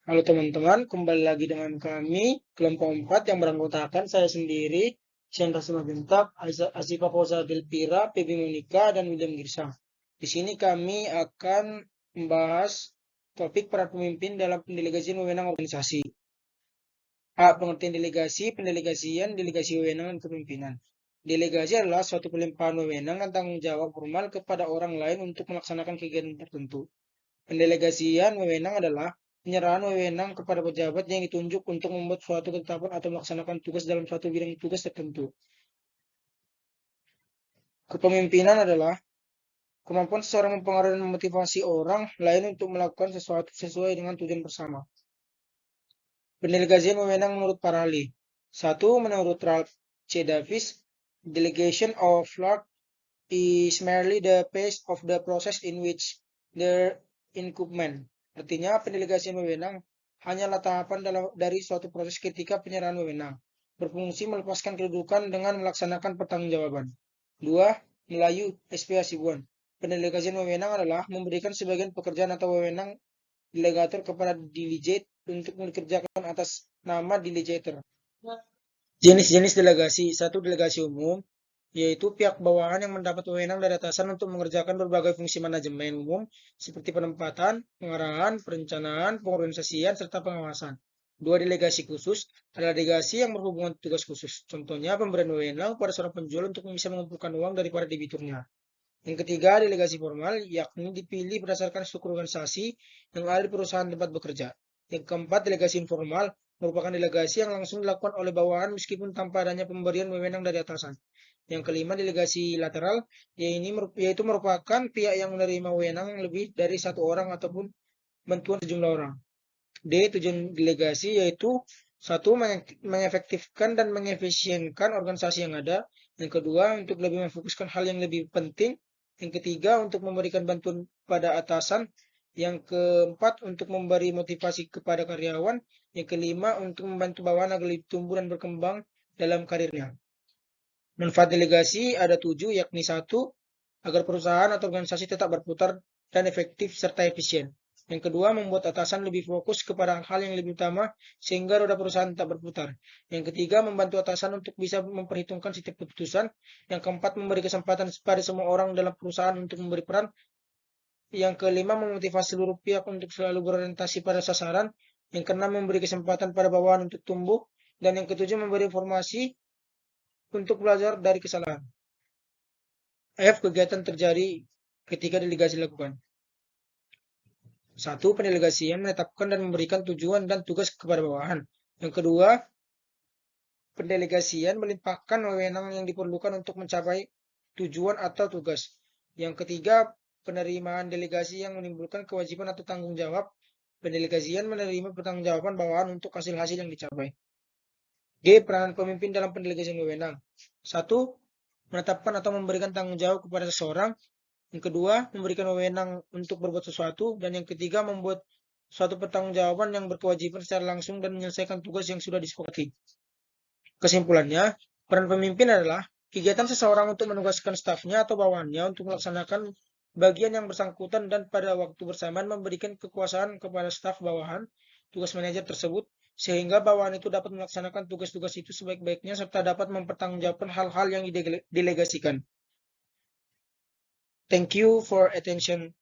Halo teman-teman, kembali lagi dengan kami, kelompok 4 yang beranggotakan saya sendiri, Chandra Simagentak, Asifa Fauza Delpira, PB Monika, dan William Girsang. Di sini kami akan membahas topik peran pemimpin dalam pendelegasian wewenang organisasi. A. Pengertian delegasi, pendelegasian, delegasi wewenang, dan kepemimpinan. Delegasi adalah suatu pelimpahan wewenang dan tanggung jawab formal kepada orang lain untuk melaksanakan kegiatan tertentu. Pendelegasian wewenang adalah penyerahan wewenang kepada pejabat yang ditunjuk untuk membuat suatu ketetapan atau melaksanakan tugas dalam suatu bidang tugas tertentu. Kepemimpinan adalah kemampuan seseorang mempengaruhi dan memotivasi orang lain untuk melakukan sesuatu sesuai dengan tujuan bersama. Pendelegasian wewenang menurut para ahli. 1. Menurut Ralph C. Davis, delegation of work is merely the phase of the process in which the incumbent. Artinya, pendelegasian wewenang hanyalah tahapan dari suatu proses ketika penyerahan wewenang berfungsi melepaskan kedudukan dengan melaksanakan pertanggungjawaban. 2. Melayu SP Hasibuan. Pendelegasian wewenang adalah memberikan sebagian pekerjaan atau wewenang delegator kepada delegate untuk dikerjakan atas nama delegator. Jenis-jenis delegasi. 1. Delegasi umum, yaitu pihak bawahan yang mendapat wewenang dari atasan untuk mengerjakan berbagai fungsi manajemen umum seperti penempatan, pengarahan, perencanaan, pengorganisasian, serta pengawasan. 2. Delegasi khusus adalah delegasi yang berhubungan tugas khusus. Contohnya pemberian wewenang pada seorang penjual untuk bisa mengumpulkan uang dari para debiturnya. Yang ketiga, delegasi formal, yakni dipilih berdasarkan struktur organisasi yang ada di perusahaan tempat bekerja. Yang keempat, delegasi informal merupakan delegasi yang langsung dilakukan oleh bawahan meskipun tanpa adanya pemberian wewenang dari atasan. Yang kelima, delegasi lateral, yaitu merupakan pihak yang menerima wewenang lebih dari satu orang ataupun bantuan sejumlah orang. D. Tujuan delegasi yaitu 1. Mengefektifkan dan mengefisienkan organisasi yang ada. Yang kedua, untuk lebih memfokuskan hal yang lebih penting. Yang ketiga, untuk memberikan bantuan pada atasan. Yang keempat, untuk memberi motivasi kepada karyawan. Yang kelima, untuk membantu bawahan agar lebih tumbuh dan berkembang dalam karirnya. Manfaat delegasi ada 7, yakni 1. Agar perusahaan atau organisasi tetap berputar dan efektif serta efisien. Yang kedua, membuat atasan lebih fokus kepada hal yang lebih utama sehingga roda perusahaan tetap berputar. Yang ketiga, membantu atasan untuk bisa memperhitungkan setiap keputusan. Yang keempat, memberi kesempatan pada semua orang dalam perusahaan untuk memberi peran. Yang kelima, memotivasi seluruh pihak untuk selalu berorientasi pada sasaran. Yang keenam, memberi kesempatan pada bawahan untuk tumbuh. Dan yang ketujuh, memberi informasi untuk belajar dari kesalahan. F. Kegiatan terjadi ketika delegasi dilakukan. 1. Pendelegasian menetapkan dan memberikan tujuan dan tugas kepada bawahan. Yang kedua, pendelegasian melimpahkan wewenang yang diperlukan untuk mencapai tujuan atau tugas. Yang ketiga, penerimaan delegasi yang menimbulkan kewajiban atau tanggung jawab. Pendelegasian menerima pertanggungjawaban bawahan untuk hasil-hasil yang dicapai. G. Peranan pemimpin dalam pendelegasian wewenang. 1. Menetapkan atau memberikan tanggung jawab kepada seseorang. Yang kedua, memberikan wewenang untuk berbuat sesuatu. Dan yang ketiga, membuat suatu pertanggungjawaban yang berkewajiban secara langsung dan menyelesaikan tugas yang sudah disepakati. Kesimpulannya, peran pemimpin adalah kegiatan seseorang untuk menugaskan stafnya atau bawahannya untuk melaksanakan bagian yang bersangkutan dan pada waktu bersamaan memberikan kekuasaan kepada staf bawahan tugas manajer tersebut sehingga bawahan itu dapat melaksanakan tugas-tugas itu sebaik-baiknya serta dapat mempertanggungjawabkan hal-hal yang didelegasikan. Thank you for attention.